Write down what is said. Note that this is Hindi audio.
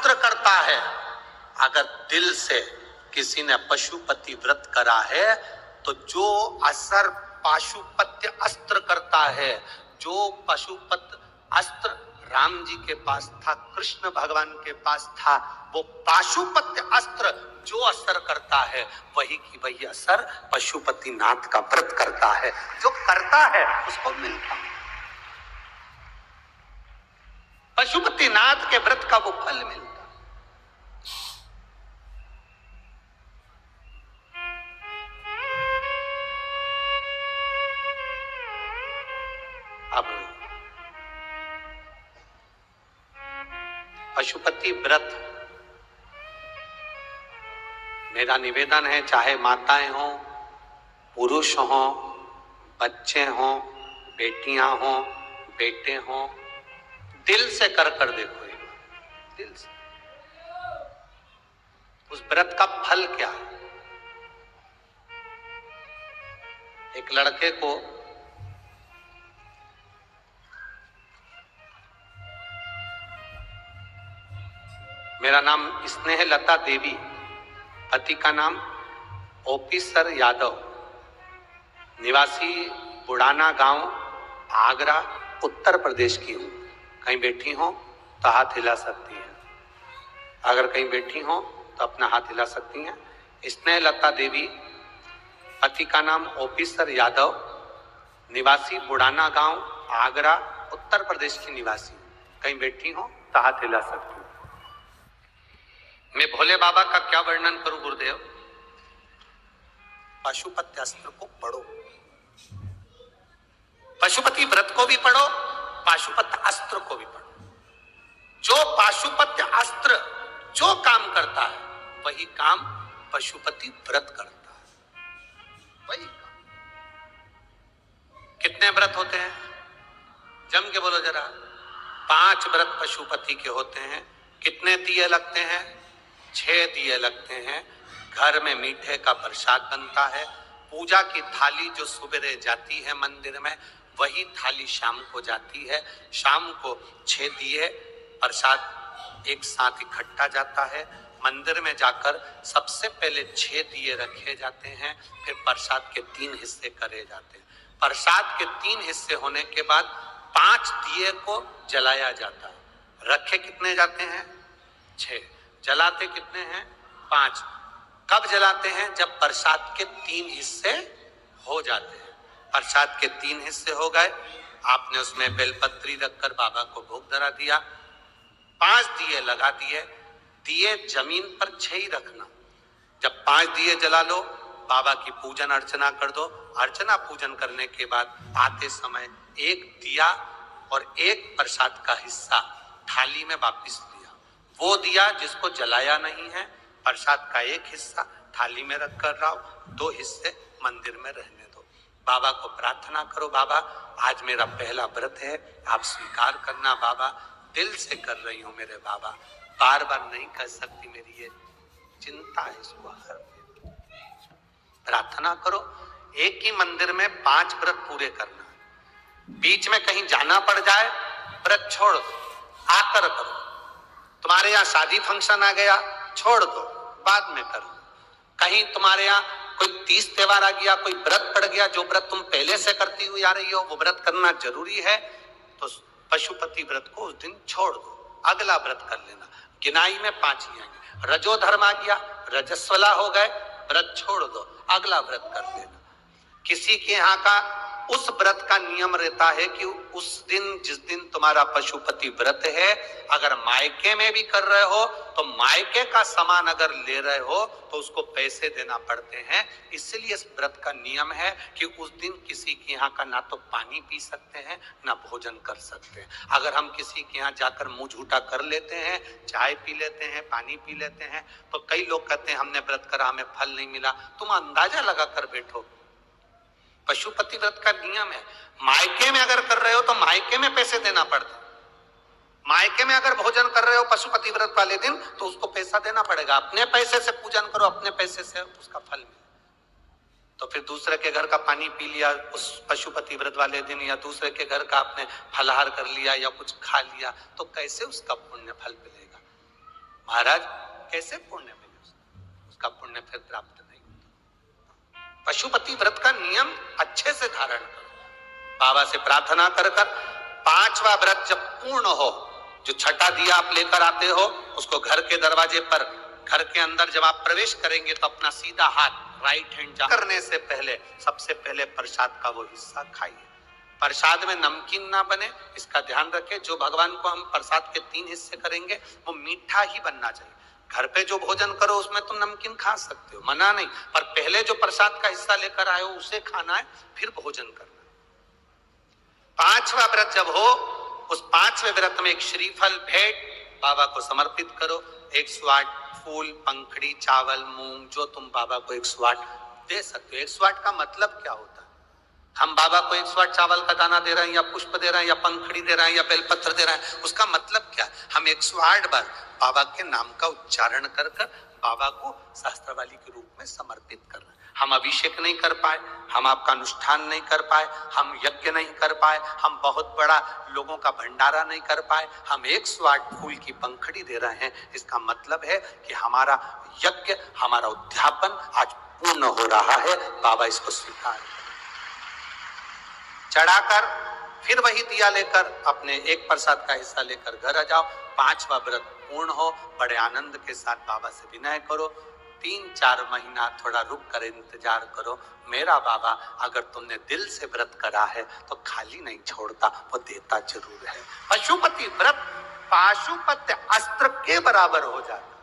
अस्त्र करता है। अगर दिल से किसी ने पशुपति व्रत करा है तो जो असर पाशुपत्य अस्त्र करता है, जो पशुपत अस्त्र राम जी के पास था, कृष्ण भगवान के पास था, वो पाशुपत्य अस्त्र जो असर करता है वही की वही असर पशुपति नाथ का व्रत करता है। जो करता है उसको मिलता है, पशुपति नाथ के व्रत का वो फल मिलता। अब पशुपति व्रत, मेरा निवेदन है, चाहे माताएं हों, पुरुष हों, बच्चे हों, बेटियां हों, बेटे हों, दिल से कर देखो एक बार, दिल से। उस व्रत का फल क्या है? एक लड़के को मेरा नाम स्नेहलता देवी, पति का नाम ओपीसर यादव, निवासी बुढ़ाना गांव, आगरा, उत्तर प्रदेश की हूं। कहीं बैठी हो तो हाथ हिला सकती हैं, अगर कहीं बैठी हो तो अपना हाथ हिला सकती हैं। स्नेहलता देवी, पति का नाम ओपीसर यादव, निवासी बुढ़ाना गांव, आगरा, उत्तर प्रदेश की निवासी। कहीं बैठी हो तो हाथ हिला सकती हैं। मैं भोले बाबा का क्या वर्णन करूं गुरुदेव? पशुपति अस्त्र को पढ़ो, पशुपति व्रत को भी पढ़ो, पाशुपत अस्त्र को भी पढ़ो। जो पाशुपत्य अस्त्र जो काम करता है वही काम पशुपति व्रत करता है, वही काम। कितने व्रत होते हैं? जम के बोलो जरा। 5 व्रत पशुपति के होते हैं। कितने दिए लगते हैं? 6 दिए लगते हैं। घर में मीठे का प्रसाद बनता है। पूजा की थाली जो सुबह जाती है मंदिर में, वही थाली शाम को जाती है। शाम को 6 दिए प्रसाद एक साथ इकट्ठा जाता है। मंदिर में जाकर सबसे पहले 6 दिए रखे जाते हैं, फिर प्रसाद के 3 हिस्से करे जाते हैं। प्रसाद के 3 हिस्से होने के बाद 5 दिए को जलाया जाता है। रखे कितने जाते हैं? 6। जलाते कितने हैं? 5। कब जलाते हैं? जब प्रसाद के 3 हिस्से हो जाते हैं। प्रसाद के 3 हिस्से हो गए, आपने उसमें बेलपत्री रखकर बाबा को भोग धरा दिया। 5 दिए लगा दिए। दिए जमीन पर 6 ही रखना। जब 5 दिए जला लो, बाबा की पूजन अर्चना कर दो। अर्चना पूजन करने के बाद आते समय 1 दिया और 1 प्रसाद का हिस्सा थाली में वापिस लिया। वो दिया जिसको जलाया नहीं है, प्रसाद का 1 हिस्सा थाली में रख कर लाओ, 2 हिस्से मंदिर में रहने दो। बाबा को प्रार्थना करो, बाबा आज मेरा पहला व्रत है, आप स्वीकार करना बाबा, दिल से कर रही हूं मेरे बाबा, बार बार नहीं कर सकती, मेरी ये चिंता है, इसको हर प्रार्थना करो। एक ही मंदिर में 5 व्रत पूरे करना। बीच में कहीं जाना पड़ जाए, व्रत छोड़ दो, आकर करो। तुम्हारे यहाँ शादी फंक्शन आ गया, छोड़ दो, बाद में करो। कहीं तुम्हारे यहाँ कोई 30 त्योहार आ गया, कोई व्रत पड़ गया, जो व्रत तुम पहले से करती हुई आ रही हो वो व्रत करना जरूरी है, तो पशुपति व्रत को उस दिन छोड़ दो, अगला व्रत कर लेना। गिनाई में 5 ही आएंगे। रजोधर्म आ गया, रजस्वला हो गए, व्रत छोड़ दो, अगला व्रत कर लेना। किसी के यहाँ का उस व्रत का नियम रहता है कि उस दिन, जिस दिन तुम्हारा पशुपति व्रत है, अगर मायके में भी कर रहे हो तो मायके का सामान अगर ले रहे हो तो उसको पैसे देना पड़ते हैं। इसलिए इस व्रत का नियम है कि उस दिन किसी के यहाँ का ना तो पानी पी सकते हैं ना भोजन कर सकते हैं। अगर हम किसी के यहाँ जाकर मुंह झूठा कर लेते हैं, चाय पी लेते हैं, पानी पी लेते हैं, तो कई लोग कहते हैं हमने व्रत करा, हमें फल नहीं मिला। तुम अंदाजा लगा कर बैठो, पशुपति व्रत का नियम है। मायके में अगर कर रहे हो तो मायके में पैसे देना पड़ता है। मायके में अगर भोजन कर रहे हो पशुपति व्रत वाले दिन तो उसको पैसा देना पड़ेगा। अपने पैसे से पूजन करो, अपने पैसे से उसका फल मिले। तो फिर दूसरे के घर का पानी पी लिया उस पशुपति व्रत वाले दिन, या दूसरे के घर का आपने फलाहार कर लिया या कुछ खा लिया, तो कैसे उसका पुण्य फल मिलेगा? महाराज कैसे पुण्य मिले? उसका पुण्य फिर प्राप्त नहीं होता। पशुपति व्रत का नियम अच्छे से धारण करो, बाबा से प्रार्थना कर कर 5वां व्रत जब पूर्ण हो, जो छठा दिया आप लेकर आते हो उसको घर के दरवाजे पर, घर के अंदर जब आप प्रवेश करेंगे तो अपना सीधा हाथ राइट हैंड करने से पहले सबसे पहले प्रसाद का वो हिस्सा खाइए। प्रसाद में नमकीन ना बने, इसका ध्यान रखें। जो भगवान को हम प्रसाद के 3 हिस्से करेंगे वो मीठा ही बनना चाहिए। घर पे जो भोजन करो उसमें तुम नमकीन खा सकते हो, मना नहीं, पर पहले जो प्रसाद का हिस्सा लेकर आए हो उसे खाना है, फिर भोजन करना। 5वां व्रत जब हो, उस 5वें व्रत में एक श्रीफल भेंट बाबा को समर्पित करो। 108 फूल, पंखड़ी, चावल, मूंग, जो तुम बाबा को 108 दे सकते हो। 108 का मतलब क्या होता है? हम बाबा को 108 चावल का दाना दे रहे हैं, या पुष्प दे रहे हैं, या पंखड़ी दे रहे हैं, या बेलपत्र दे रहे हैं, उसका मतलब क्या? हम 108 बार बाबा के नाम का उच्चारण कर कर बाबा को सहस्त्रवाली के रूप में समर्पित कर रहे हैं। हम अभिषेक नहीं कर पाए, हम आपका अनुष्ठान नहीं कर पाए, हम यज्ञ नहीं कर पाए, हम बहुत बड़ा लोगों का भंडारा नहीं कर पाए, हम 108 फूल की पंखड़ी दे रहे हैं। इसका मतलब है कि हमारा यज्ञ, हमारा उद्यापन आज पूर्ण हो रहा है। बाबा इसको स्वीकार चढ़ाकर फिर वही दिया लेकर अपने एक प्रसाद का हिस्सा लेकर घर आ जाओ। 5वां व्रत पूर्ण हो, बड़े आनंद के साथ बाबा से विनय करो। 3-4 महीना थोड़ा रुक कर इंतजार करो। मेरा बाबा अगर तुमने दिल से व्रत करा है तो खाली नहीं छोड़ता, वो देता जरूर है। पशुपति व्रत पाशुपत अस्त्र के बराबर हो जाता।